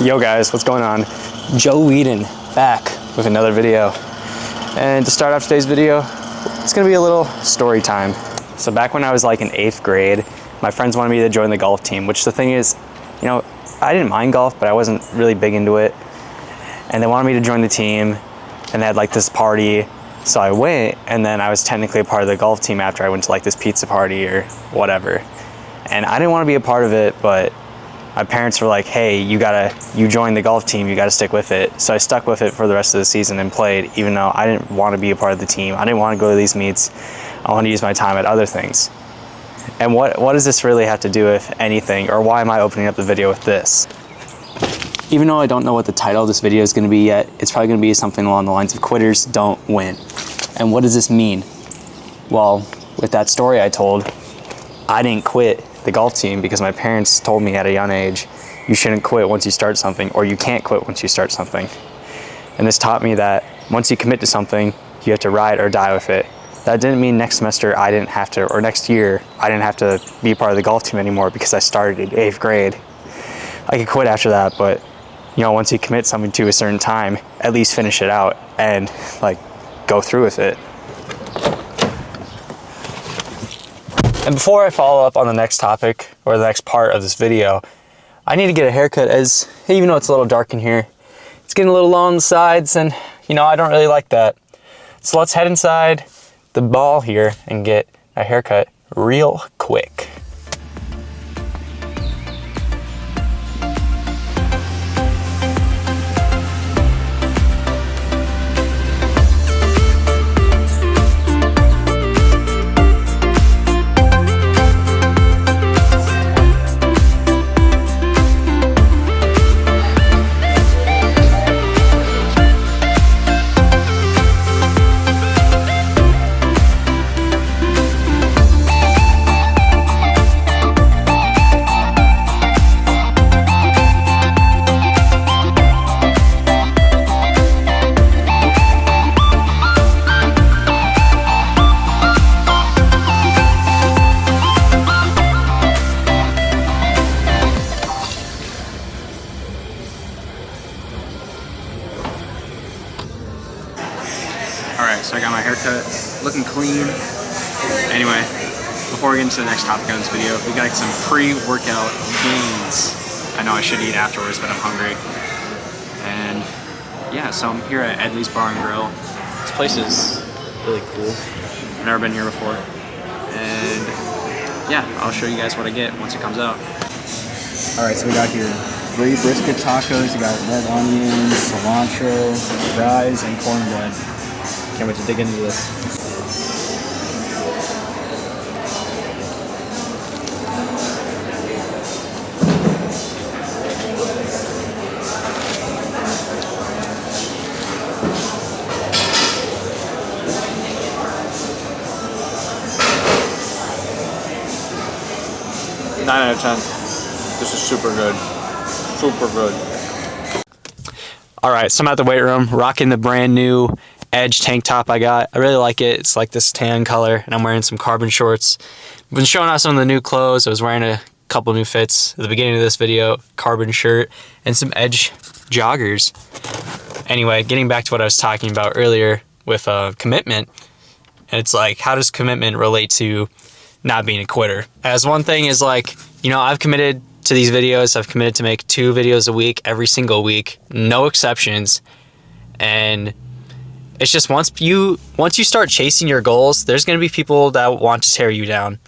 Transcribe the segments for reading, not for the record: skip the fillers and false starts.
Yo guys, what's going on? Joe Whedon back with another video. And to start off today's video, it's gonna be a little story time. So back when I was like in 8th grade, my friends wanted me to join the golf team, which the thing is, you know, I didn't mind golf, but I wasn't really big into it. And they wanted me to join the team, and they had like this party. So I went, and then I was technically a part of the golf team after I went to like this pizza party or whatever. And I didn't want to be a part of it, but my parents were like, hey, you joined the golf team, you gotta stick with it. So I stuck with it for the rest of the season and played, even though I didn't want to be a part of the team. I didn't want to go to these meets. I wanted to use my time at other things. And what does this really have to do with anything, or why am I opening up the video with this? Even though I don't know what the title of this video is gonna be yet, it's probably gonna be something along the lines of quitters don't win. And what does this mean? Well, with that story I told, I didn't quit the golf team because my parents told me at a young age, you shouldn't quit once you start something, or you can't quit once you start something. And this taught me that once you commit to something, you have to ride or die with it. That didn't mean next semester I didn't have to, or next year, I didn't have to be part of the golf team anymore because I started in 8th grade. I could quit after that, but you know, once you commit something to a certain time, at least finish it out and like go through with it. And before I follow up on the next topic or the next part of this video, I need to get a haircut, as even though it's a little dark in here, it's getting a little low on the sides, and you know, I don't really like that. So let's head inside the mall here and get a haircut real quick. Alright, so I got my haircut, looking clean. Anyway, before we get into the next topic of this video, we got some pre-workout gains. I know I should eat afterwards, but I'm hungry. And yeah, so I'm here at Edley's Bar and Grill. This place is really cool. I've never been here before. And yeah, I'll show you guys what I get once it comes out. Alright, so we got here 3 brisket tacos, you got red onions, cilantro, fries, and cornbread. Can't wait to dig into this. Nine out of 10. This is super good. Super good. Alright, so I'm at the weight room, rocking the brand new Edge tank top I got. I really like it. It's like this tan color, and I'm wearing some carbon shorts. I've been showing off some of the new clothes. I was wearing a couple new fits at the beginning of this video, carbon shirt, and some Edge joggers. Anyway, getting back to what I was talking about earlier with commitment, and it's like, how does commitment relate to not being a quitter? As one thing is like, you know, I've committed to these videos. I've committed to make 2 videos a week, every single week, no exceptions. And it's just once you start chasing your goals, there's going to be people that want to tear you down.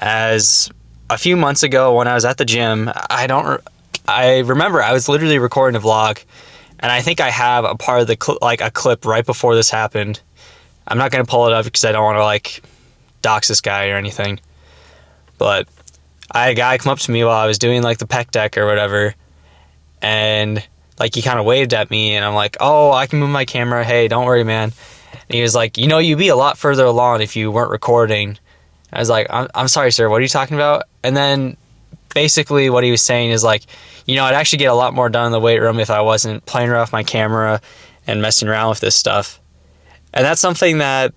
As a few months ago when I was at the gym, I remember I was literally recording a vlog, and I think I have a part of the a clip right before this happened. I'm not going to pull it up because I don't want to like dox this guy or anything. But I had a guy come up to me while I was doing like the pec deck or whatever, and like he kind of waved at me, and I'm like, oh, I can move my camera. Hey, don't worry, man. And he was like, you know, you'd be a lot further along if you weren't recording. I was like, I'm sorry, sir. What are you talking about? And then basically what he was saying is like, you know, I'd actually get a lot more done in the weight room if I wasn't playing around with my camera and messing around with this stuff. And that's something that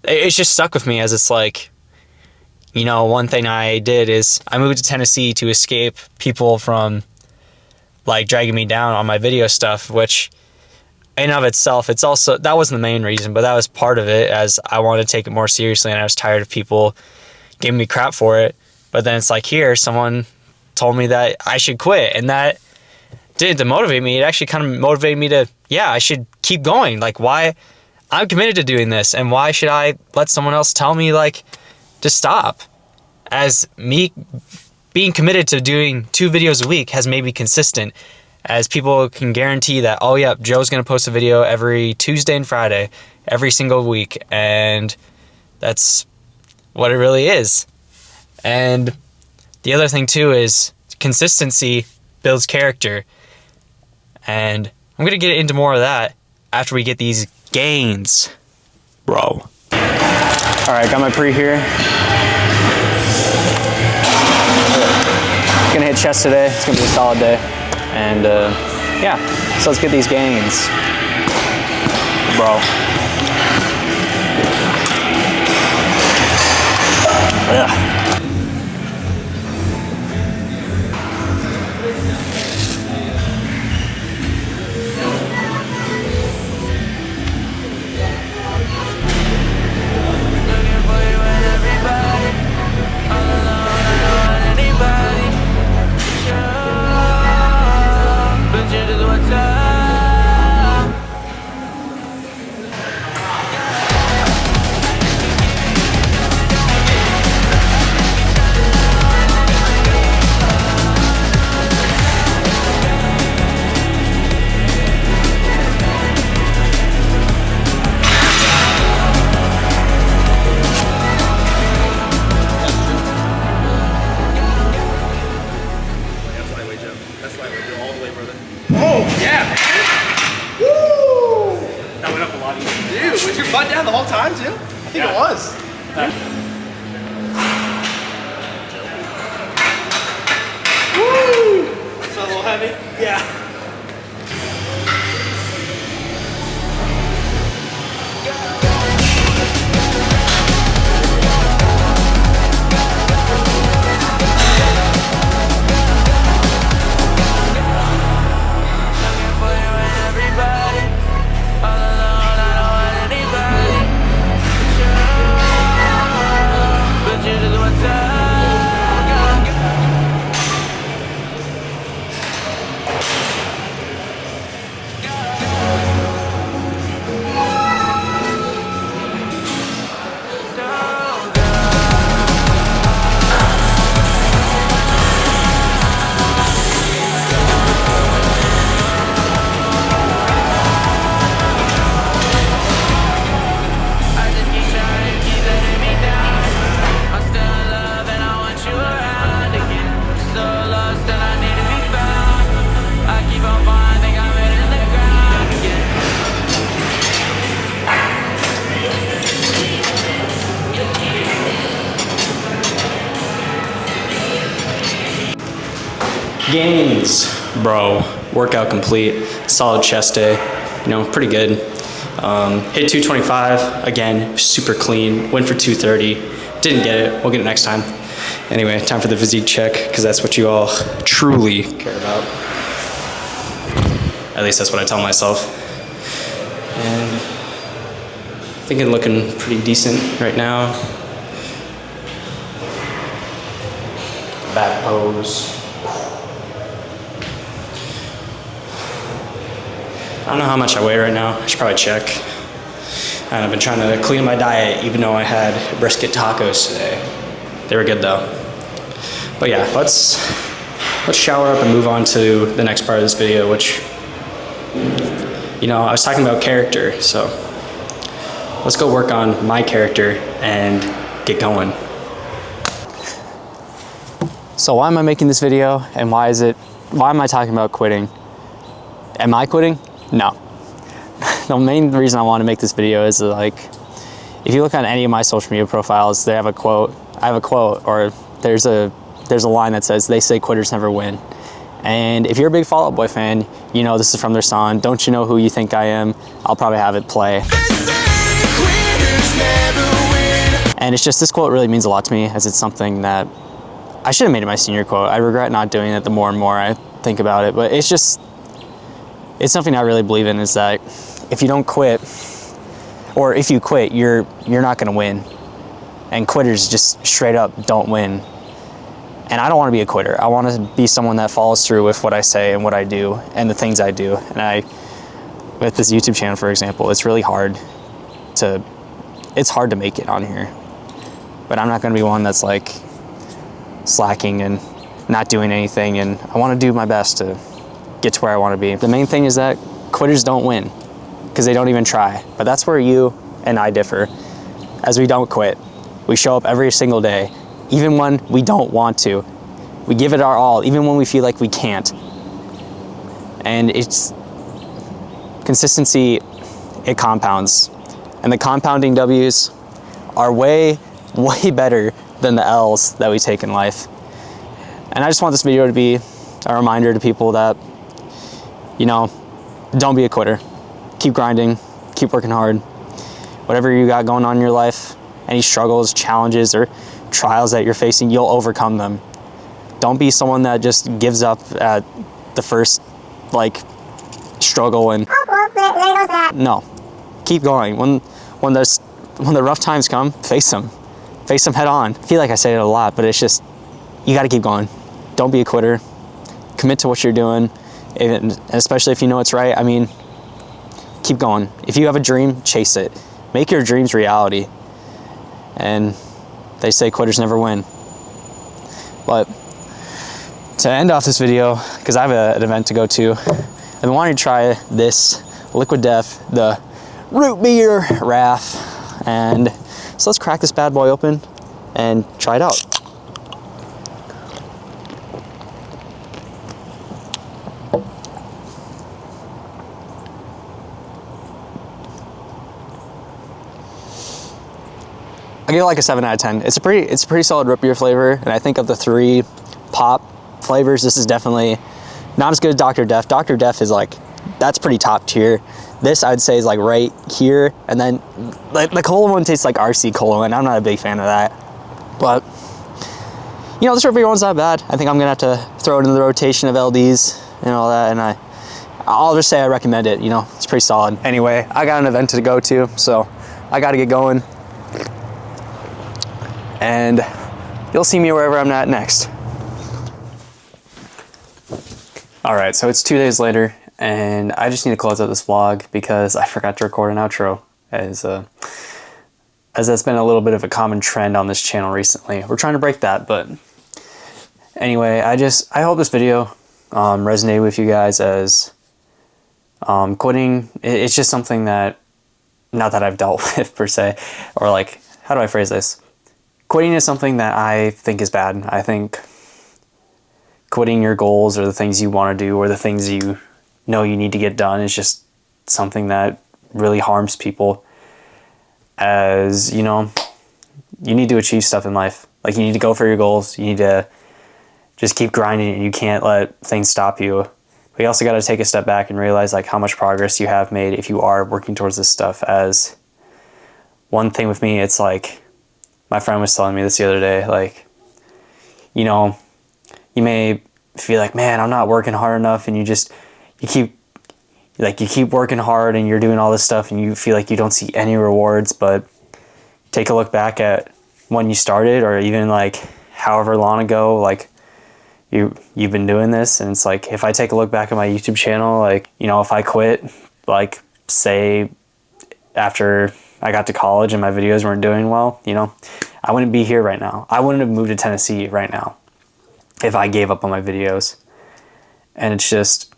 it's just stuck with me, as it's like, you know, one thing I did is I moved to Tennessee to escape people from like dragging me down on my video stuff, which in and of itself, it's also, that wasn't the main reason, but that was part of it, as I wanted to take it more seriously and I was tired of people giving me crap for it. But then it's like, here, someone told me that I should quit, and that didn't demotivate me. It actually kind of motivated me to, yeah, I should keep going. Like, why? I'm committed to doing this, and why should I let someone else tell me, like, to stop? As me being committed to doing 2 videos a week has made me consistent, as people can guarantee that, oh yeah, Joe's gonna post a video every Tuesday and Friday, every single week, and that's what it really is. And the other thing too is consistency builds character, and I'm gonna get into more of that after we get these gains, bro. All right, got my pre here. Gonna hit chest today. It's gonna be a solid day, and yeah. So let's get these gains, bro. Yeah. Was your butt down the whole time too? I think it was. Woo! Is that a little heavy? Yeah. Gains, bro. Workout complete. Solid chest day. You know, pretty good. Hit 225 again. Super clean. Went for 230. Didn't get it. We'll get it next time. Anyway, time for the physique check, because that's what you all truly care about. At least that's what I tell myself. And I think I'm looking pretty decent right now. Back pose. I don't know how much I weigh right now. I should probably check. And I've been trying to clean my diet, even though I had brisket tacos today. They were good though. But yeah, let's shower up and move on to the next part of this video, which, you know, I was talking about character, so let's go work on my character and get going. So why am I making this video, and why am I talking about quitting? Am I quitting? No. The main reason I want to make this video is like, if you look on any of my social media profiles, they have a quote. I have a quote, or there's a line that says, "They say quitters never win." And if you're a big Fall Out Boy fan, you know this is from their song, "Don't You Know Who You Think I Am?" I'll probably have it play. And it's just, this quote really means a lot to me, as it's something that I should have made it my senior quote. I regret not doing it the more and more I think about it, but it's something I really believe in, is that if you don't quit, or if you quit, you're not going to win. And quitters just straight up don't win. And I don't want to be a quitter. I want to be someone that follows through with what I say and what I do and the things I do. And with this YouTube channel, for example, it's really hard to make it on here. But I'm not going to be one that's like slacking and not doing anything. And I want to do my best to get to where I want to be. The main thing is that quitters don't win because they don't even try. But that's where you and I differ, as we don't quit. We show up every single day, even when we don't want to. We give it our all, even when we feel like we can't. And it's consistency, it compounds. And the compounding W's are way, way better than the L's that we take in life. And I just want this video to be a reminder to people that, you know, don't be a quitter. Keep grinding, keep working hard. Whatever you got going on in your life, any struggles, challenges, or trials that you're facing, you'll overcome them. Don't be someone that just gives up at the first, like, struggle and no. Keep going. When the rough times come, face them. Face them head on. I feel like I say it a lot, but it's just, you got to keep going. Don't be a quitter. Commit to what you're doing, and especially if you know it's right. I mean, keep going. If you have a dream, chase it. Make your dreams reality. And they say quitters never win. But to end off this video, because I have an event to go to, I've been wanting to try this Liquid Death, the root beer RAF. And so let's crack this bad boy open and try it out. I give it like a 7 out of 10. It's a pretty solid root beer flavor, and I think of the 3 pop flavors, this is definitely not as good as Dr. Death. Dr. Death is like, that's pretty top tier. This I'd say is like right here, and then like the cola one tastes like RC cola, and I'm not a big fan of that. But you know, this root beer one's not bad. I think I'm gonna have to throw it into the rotation of LDs and all that, and I'll just say I recommend it. You know, it's pretty solid. Anyway, I got an event to go to, so I got to get going. And you'll see me wherever I'm at next. All right, so it's 2 days later, and I just need to close out this vlog because I forgot to record an outro, as that's been a little bit of a common trend on this channel recently. We're trying to break that, but anyway, I hope this video resonated with you guys, as quitting, it's just something that, not that I've dealt with per se, or like, how do I phrase this? Quitting is something that I think is bad. I think quitting your goals or the things you want to do or the things you know you need to get done is just something that really harms people. As, you know, you need to achieve stuff in life. Like, you need to go for your goals. You need to just keep grinding, and you can't let things stop you. But you also got to take a step back and realize like how much progress you have made if you are working towards this stuff. As one thing with me, it's like, my friend was telling me this the other day, like, you know, you may feel like, man, I'm not working hard enough, and you keep working hard and you're doing all this stuff and you feel like you don't see any rewards. But take a look back at when you started, or even like however long ago, like you've been doing this. And it's like, if I take a look back at my YouTube channel, like, you know, if I quit, like, say after I got to college and my videos weren't doing well, you know, I wouldn't be here right now. I wouldn't have moved to Tennessee right now if I gave up on my videos. And it's just,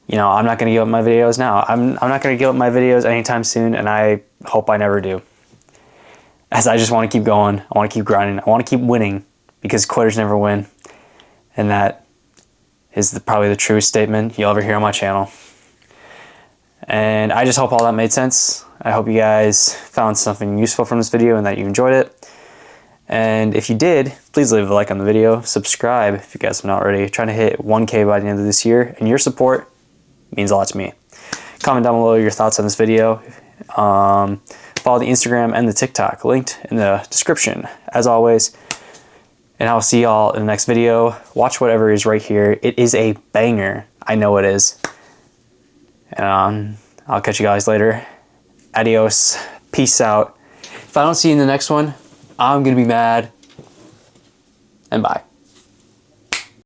you know, I'm not going to give up my videos now. I'm not going to give up my videos anytime soon, and I hope I never do. As I just want to keep going. I want to keep grinding. I want to keep winning, because quitters never win. And that is probably the truest statement you'll ever hear on my channel. And I just hope all that made sense. I hope you guys found something useful from this video and that you enjoyed it. And if you did, please leave a like on the video. Subscribe if you guys have not already. Trying to hit 1K by the end of this year, and your support means a lot to me. Comment down below your thoughts on this video. Follow the Instagram and the TikTok linked in the description. As always, And I'll see y'all in the next video. Watch whatever is right here. It is a banger. I know it is. And I'll catch you guys later. Adios. Peace out. If I don't see you in the next one, I'm gonna be mad. And bye.